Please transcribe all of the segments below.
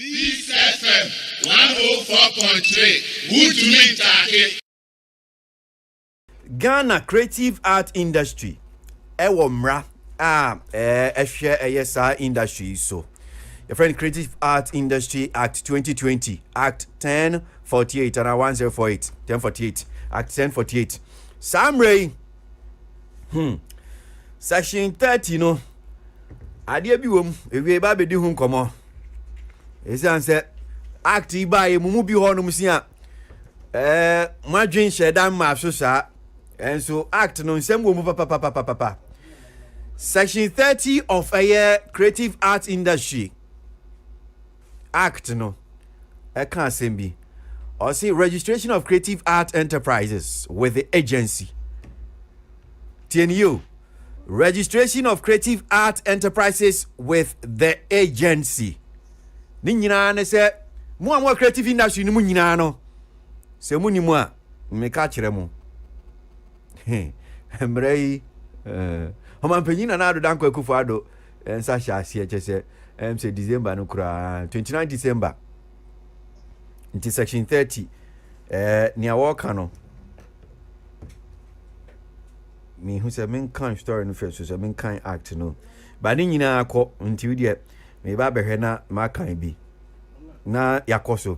Peace FM 104.3. Who to meet Take? Ghana creative art industry. Ewo mra share industry so. Your friend Creative Art Industry Act 2020, Act 1048 and 1048, 1048, Act 1048. Samray, Section 30 no. Adia bi wom, ewie ba be di hu nkomo. Esan se act ba e mumu bi ho no musia. Madwin shedan ma so sa. Enso act no nsem wo mu papa. Section 30 of a Creative Art Industry Act no. I can't say be. Or see registration of creative art enterprises with the agency. TNU. Registration of creative art enterprises with the agency. Ni nyina ne se mo creative industry ni mo nyina no. Se mo ni mo a me ka kire mo. Emrei Homa penyina na ado danko akufo ado ensa hya se chese say December no kura 29 December into section 30 near walk no me who say men kan story no first so men kan act no ba ni nyina akọ nti we de me ba behwe na ma kan bi na yakoso.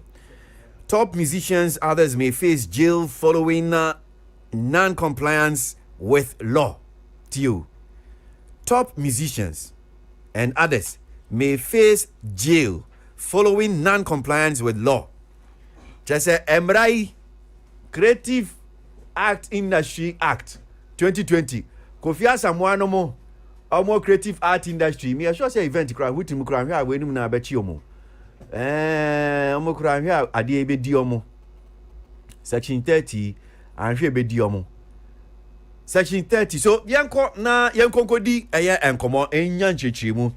Top musicians others may face jail following non-compliance with law. Top musicians and others may face jail following non-compliance with law. Just say Emrai Creative Art Industry Act 2020. Kofi Asamoah no mo omo creative art industry. Me sure say event kra hutim kra hwa we nim na abachi omo. Omo kra hwa ade e be di omo. Section 30 and hwe be di omo. Section 30. So yanko na yanko kodi eye enkomo enya nchechemu.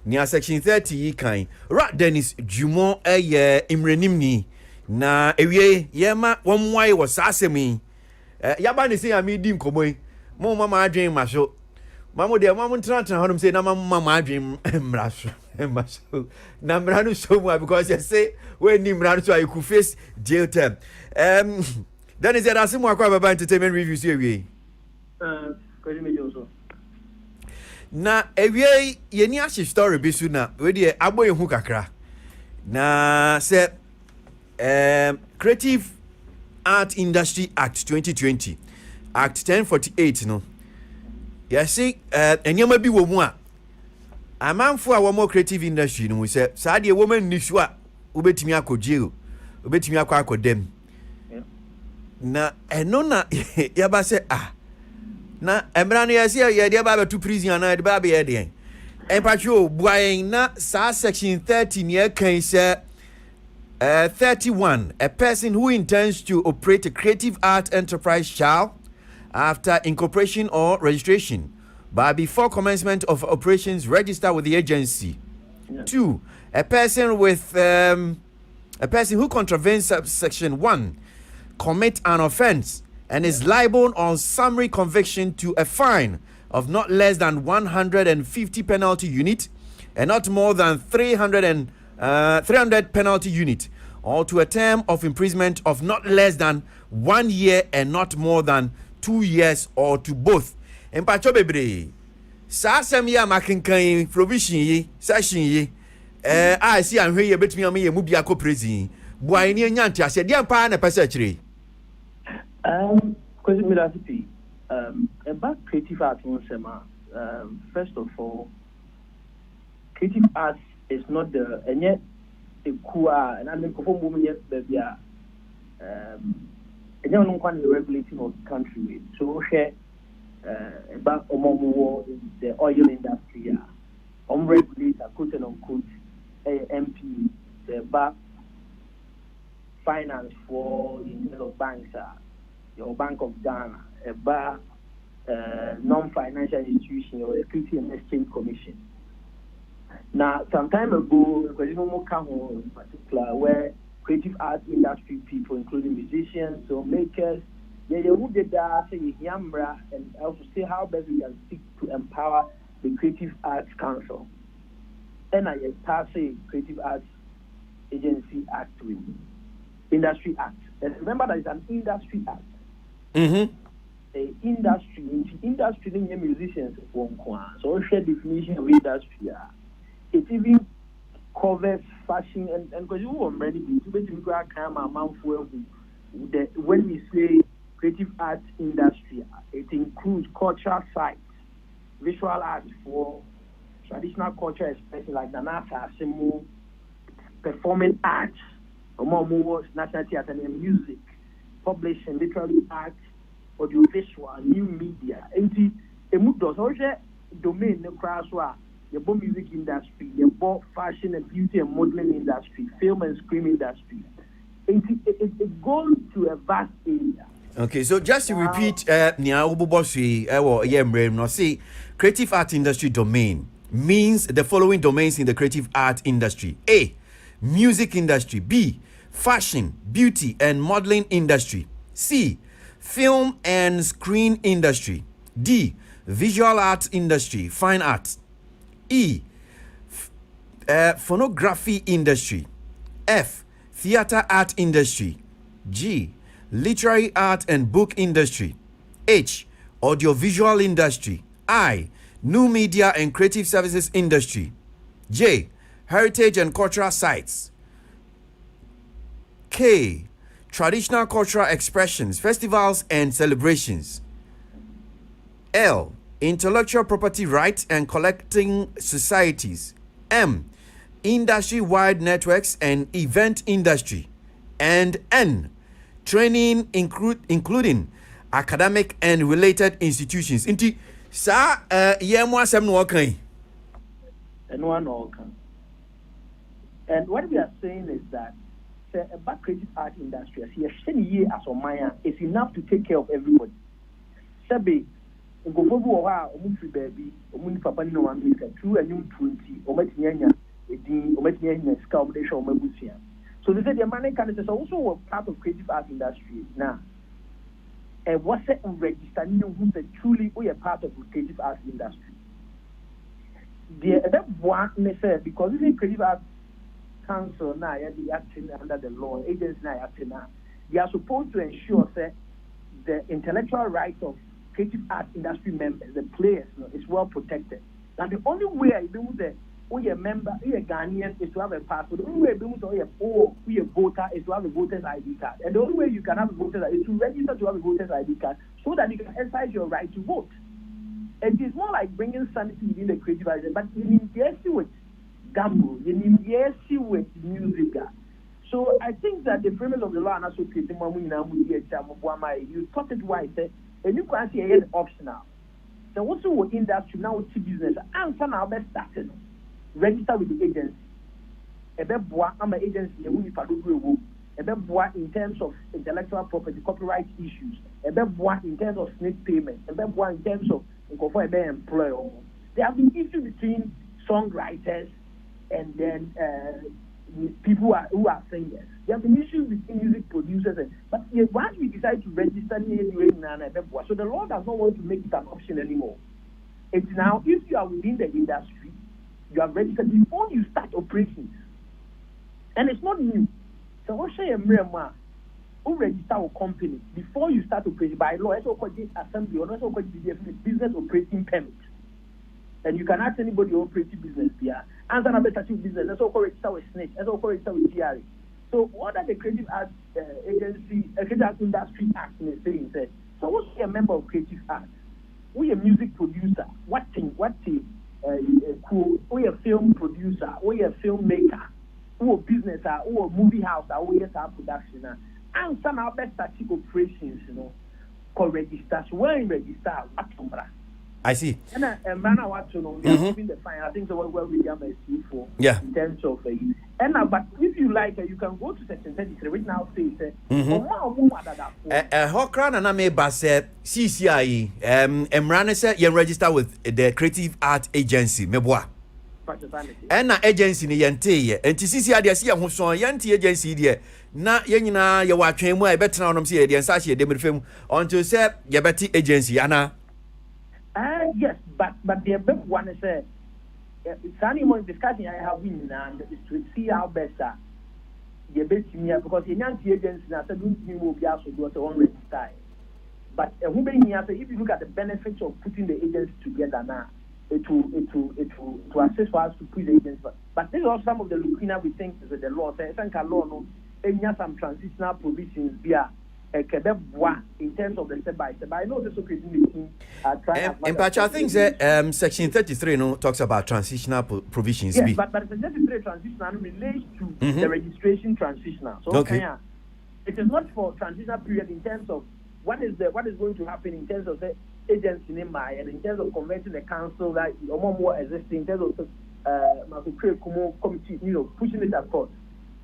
Nia section 30 yi kan. Ra Dennis Jumo eye imrenimni na ewie yema wonwai wo sasemi. Yaba ni se amidi nkomo yi. Mo mama adwen maso. Mamo de mamo ntran honum say na mama adwen mraso. Maso. Na mranu so mu because you say when ni mranu so I could face jail term. Then is there asimu akwa baba entertainment reviews ewie. Na ewie yeni ahye story bi su na we de agbo yehu kakra na se Creative Art Industry Act 2020 Act 1048 no yesi enyama bi wo mu a amanfo a wo mo creative industry no se sa de wo man nisu a obetimi akogye obetimi akodem na eno na yaba se na emra no yesi ye de ba to prison na de ba be ye de empatcho buayen na sa section 30 near kan say 31 a person who intends to operate a creative art enterprise shall after incorporation or registration but before commencement of operations register with the agency. 2 a person who contravenes section 1 commit an offense and is liable on summary conviction to a fine of not less than 150 penalty unit and not more than 300 penalty unit, or to a term of imprisonment of not less than 1 year and not more than 2 years, or to both. Empacho bebre sa asem ya makenkan provision yi section yi I see am hwe ye betumi am ye mu bia ko prison boy ni anya ntiase de ampa na pese kire. Because me about creative art first of all, creative art is not the and yet a cool and I mean perform woman yet baby and you don't want the regulating of the country. So share about war in the oil industry regulator quote and unquote MP the back finance for the banks your Bank of Ghana, a bar, non-financial institution, or a Security and Exchange Commission. Now, some time ago, because you know, in particular, where creative art industry people, including musicians, filmmakers, they would say Yamra and also say how best we can seek to empower the Creative Arts Council. And I say Creative Arts Agency Act with Industry Act. And remember that it's an Industry Act. The industry in musicians one so share definition of industry. It even covers fashion and because you were ready to basically come a month when we say creative arts industry, it includes cultural sites, visual arts for traditional culture, especially like the Nasa, performing arts, national theatre and music, publishing, literary arts, audiovisual, new media. And the does also domain the class where the music industry, the fashion and beauty and modeling industry, film and screen industry. It goes to a vast area. Okay, so just to repeat, see, creative art industry domain means the following domains in the creative art industry: A, music industry; B, fashion, beauty, and modeling industry; C, film and screen industry; D, visual arts industry, fine arts; E, phonography industry; F, theater art industry; G, literary art and book industry; H, audiovisual industry; I, new media and creative services industry; J, heritage and cultural sites; K, traditional cultural expressions, festivals and celebrations; L, intellectual property rights and collecting societies; M, industry-wide networks and event industry; and N, training including academic and related institutions. Inti sa yemo asem no kan. And one all can. And what we are saying is that about creative art industry, as a maya, is enough to take care of everybody. Sabe, free baby, papa no one make 2 and 20, or metianya, so they said the American is also a part of creative art industry now. And what's it registering who's truly a part of the creative art industry? That one because this is creative art council now, they acting under the law, agents now acting now. They are supposed to ensure that the intellectual rights of creative art industry members, the players, is well protected. Now the only way I do that, we a member, we a Ghanaian, is to have a passport. The only way we a voter is to have a voter's ID card. And the only way you can have a voter's ID is to register to have a voter's ID card so that you can exercise your right to vote. It is more like bringing sanity within the creative art, but you need to with gamble, you need to with music. So I think that the premise of the law and also creating you thought it wise, and you can see it optional. So also industry now business, and some now best started. Register with the agency. I'm an agency, in terms of intellectual property, copyright issues, in terms of snake payment, in terms of employer. There have been issues between songwriters and then people who are singers. There have been issues between music producers. But once we decide to register, so the law does not want to make it an option anymore. It's now, if you are within the industry, you are registered before you start operations. And it's not new. So what say who register a company before you start operating by law, it's called assembly or also called business operating permit. And you can ask anybody who operates business here. And then business, that's also register with SNIC, that's also register with TRA. So what are the creative arts agency, creative arts industry act is saying? So what's a member of creative arts? We a music producer. What team? We a film producer, we a filmmaker, we a business, we a movie house, we a production, and some our best static operations, called registers. Where in register, what I see. And man, I want to know, they are giving the fine. I think so. Well, we have a for in terms of but if you like, you can go to section 33 right now. Say, Hokran and I may bass CCI, Emrane said you register with the creative art agency, Meboa. And na agency ni yente and CCI they see a so yente agency there. Na yenina ya watwen mu e betra onom se ye nsa hye dem fam until say ye beti agency ana. Yes, but the big one is it's only more discussion I have been and is to see how best the best here because the Yankee agency now said we will be also do one register. But if you look at the benefits of putting the agency together now, it will assist for us to put the agency. But this is also some of the loophole we think is the law. Say law no, some transitional provisions here. In terms of the step by step, I know this is creating. In fact, I think that Section 33 talks about transitional provisions. Yes, but Section 33 transitional relates to the registration transitional. So okay. It is not for transitional period in terms of what is going to happen in terms of the agency in my and in terms of converting the council that more existing in terms of committee, pushing it across.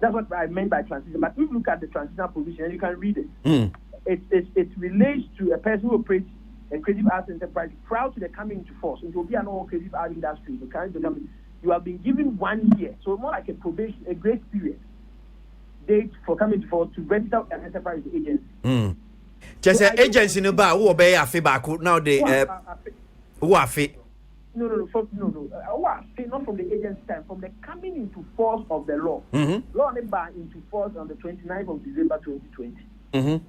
That's what I meant by transition. But if you look at the transitional provision, and you can read it. It relates to a person who operates a creative arts enterprise prior to the coming into force. It will be an all creative art industry. You have been given 1 year, so more like a probation, a grace period date for coming into force to register an enterprise agency. Just an agency no ba who obey a feedback now they who are fit. No. Not from the agency time, from the coming into force of the law. Law into force on the 29th of December 2020.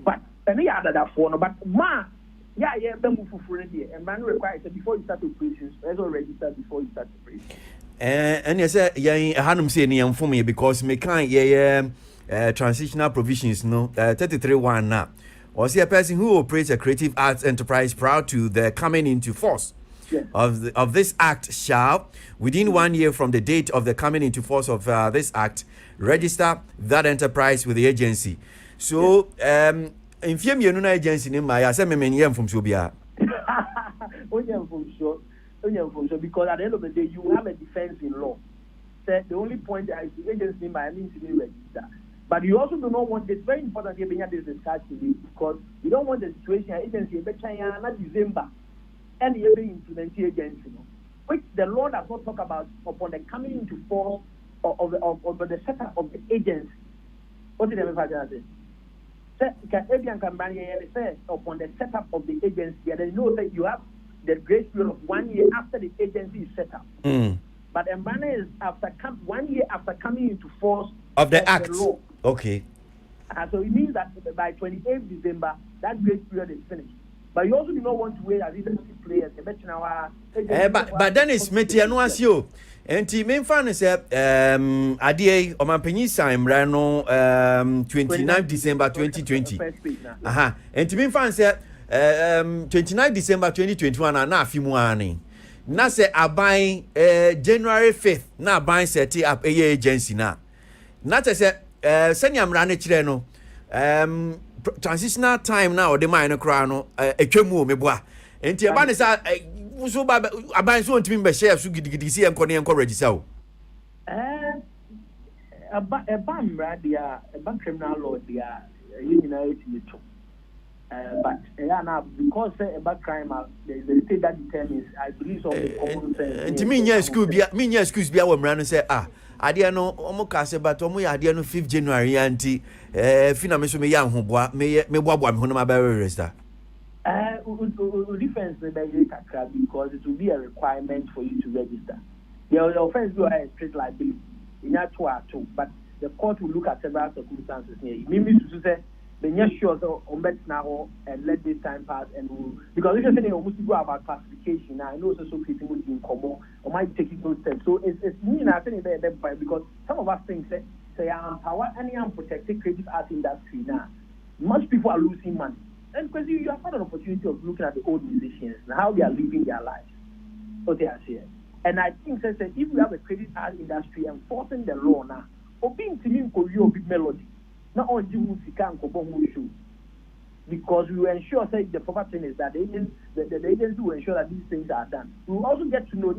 But any other that for no, but move for and man requires before you start operations, let's all register before you start operations. And you say Hanum say ni for me because me can't transitional provisions 33(1) now. Or see a person who operates a creative arts enterprise prior to the coming into force. Yes. Of this act shall, within 1 year from the date of the coming into force of this act, register that enterprise with the agency. So, in few you agency in my assembly from Subia. Because at the end of the day, you have a defense in law. So the only point is the agency by means to be registered. But you also do not want, it's very important to have this discussion because you don't want the situation agency December. And the implement agency, which the law does not talk about upon the coming into force of the setup of the agency. What did everybody say? Say upon the setup of the agency, and you know that you have the grace period of 1 year after the agency is set up. But the is after 1 year after coming into force of the act. The law. Okay. So it means that by 28th December, that grace period is finished. But you also do not want to wait as agency players. But then it's Metiano you. And the main fan is Adie or my penny sign Rano 29 December 2020. And the main fan said 29 December 2021 and na fimuani. Na say I buy January 5th. Na buy set up a agency na. Na say send yam rane chireno. Transitional time now the minor crown etwemu meboa enti eba ne sa so ba aban so ntimi be share so gidigidi si enkone enko register o eba criminal law dia you know it to but now because about crime there is a state that determines I believe so common sense enti me nya excuse bia wo mra no say adia no omo kase but omo ya adia no 5th January anti fina me so me ya hoboa me boaboa me hono ma ba register defense because it will be a requirement for you to register. The offense will have a straight liability in that two, but the court will look at several circumstances here. It means to say the sure so now and let this time pass and we'll, because if you're saying almost go about classification now, I know so people will be in common or might take those steps. So it's me now saying that because some of us think say empower any unprotected creative art industry now. Most people are losing money. And because you have had an opportunity of looking at the old musicians and how they are living their lives. What they are saying. And I think that if we have a creative art industry enforcing the law now, or being to me big melody, not only music and show. Because we will ensure that the proper thing is that the agency will ensure that these things are done. We will also get to know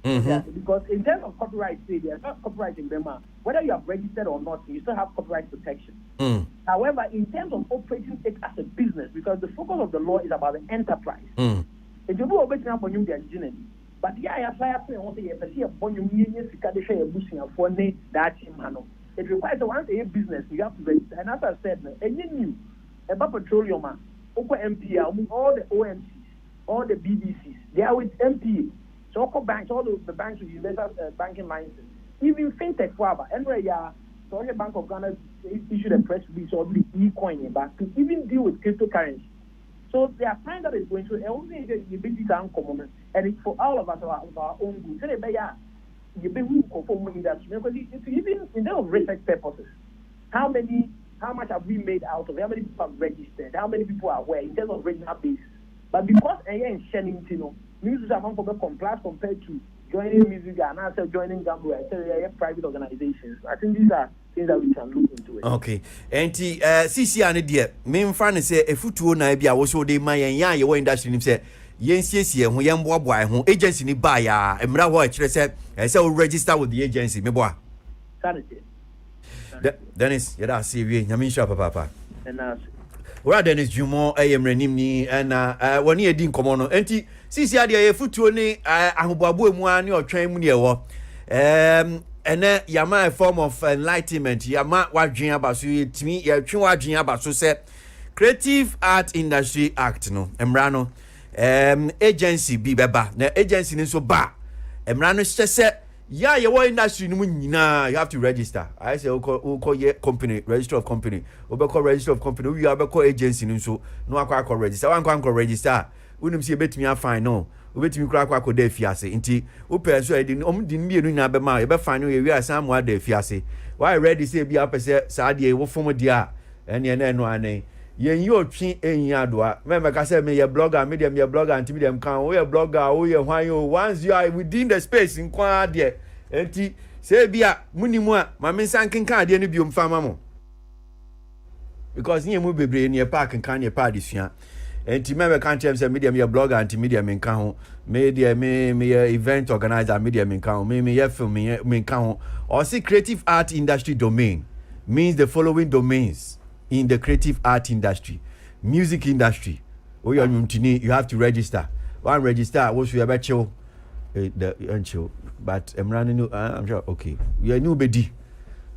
because in terms of copyright, there's not copyright in Burma. Whether you have registered or not, you still have copyright protection. However, in terms of operating it as a business, because the focus of the law is about the enterprise. If you do operating up on you, they're but yeah, I have to say, it requires once a business, you have to register. And as I said, any new about petroleum, all the OMCs, all the BBCs, they are with MPA. So banks, all the banks with universal banking license, even fintech forever. Anyway, so the Bank of Ghana issued a press release on the e-coin back to even deal with cryptocurrency. So there are times that is going through. Only the big uncommon, and it's for all of us our own good. So you be who conform industry because even in terms of research purposes, how much have we made out of it? How many people have registered? How many people are aware in terms of regional base? But because in Shannon, music among people complies compared to joining music and also joining Gambo, private organizations. I think these are things that we can look into it. Okay. And CC and dear, main fan say a futu na bia wo so de man yan ye industry nim say yen siesie ho yen boaboa ho agency ni ba ya emra ho a kire say say register with the agency me boa. Sanity. Dennis, yada see we nyame sha papa. And now Ora Dennis Jumo ayemranim ni na woni edi nkomo no enti sisi ade ye futuo ni ahoboabo emu ani otwan mu ne ewo ene yama a form of enlightenment yama wadwen abaso yetimi yetwe wadwen abaso se Creative Art Industry Act no emra no agency bi beba na agency ni so ba emra no se yeah, your industry you have to register. I say call your company, register of company. Call register of company. We have a call agency so no I call register. One can register. We see a bit me fine no. We bet me crack ko de fiase. Inti we so I didn't be na be ma. You be fine we are somewhere de fiase. Why ready say be up say sadie wo form dia. Ene no ane. Yen you twi enya doa. Remember ka say me your blogger, medium your blogger and medium can we your blogger we your hwan you once you are within the space in kwa there. Enti say bia munimu a ma me sanken kan de no biom fama mo. Because nyemu bebre ne park kan ne pa desua. Enti me kan tell say medium your blogger and medium nkan ho. Media me event organizer medium nkan ho. Me your film me nkan ho. Or see creative art industry domain means the following domains in the creative art industry. Music industry. You have to register. One register what you about chill but I'm running I'm sure okay. We are new bedi.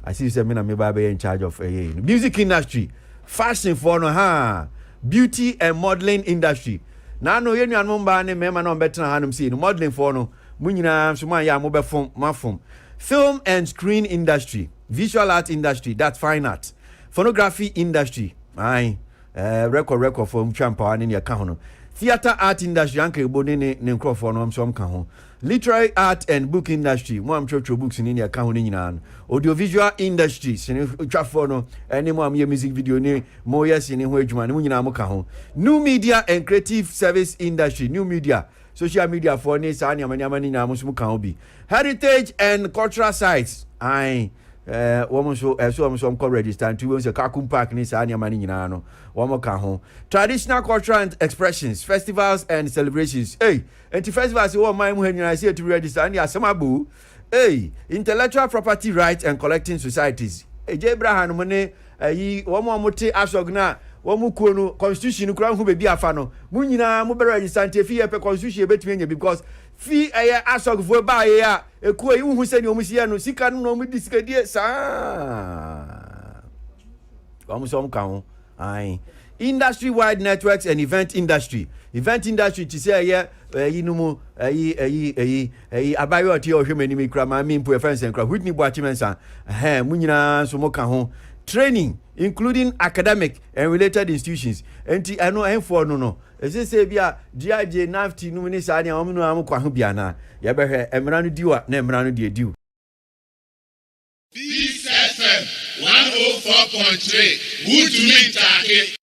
I see you say me na me baba in charge of music industry, fashion for no beauty and modeling industry. Na no yenu anum ba ne me ma no better hanum see no modeling for no mu nyina so man ya mo be fom. Film and screen industry, visual art industry, that's fine art. Phonography industry, record for champa in your account. Theater art industry, anke boni ne nkrofo no so mka ho. Literary art and book industry, mo am chocho books in your account ni nyina. Audiovisual industry, sene twafo no, ene mo am ye music video ni mo yes ni ho adwuma ne mo nyina mo ka ho. New media and creative service industry, new media, social media for ni sa nyama ni na mo so ka ho bi. Heritage and cultural sites, woman so call register and two a Kakum Park ni sa nyama ni nyina no woman ka ho. Traditional cultural and expressions, festivals and celebrations. And festivals wo man mu hanyina say to register and asemabu. Intellectual property rights and collecting societies. Abraham mo ne woman mo te asogna womu kuo no constitution kura hu be bi afa no mu nyina mo be register and fi pe constitution betumi nya because fi asogfo ba ye a ekuo yi hu se ni omu sia no sika no omu disika die sa omu so ka ho industry wide networks and event industry to say yinumu abayo oti o hwemani mi kura ma mi mpo efense kura Whitney Boachimensa mu nyina so mo ka ho. Training including academic and related institutions. Enti ano enfo no say bia GIJ NAFT no ni sa ne omu am kwa ho bia na ye behwe emra no diwa na emra no de diu. Peace FM 104.3 Would you mean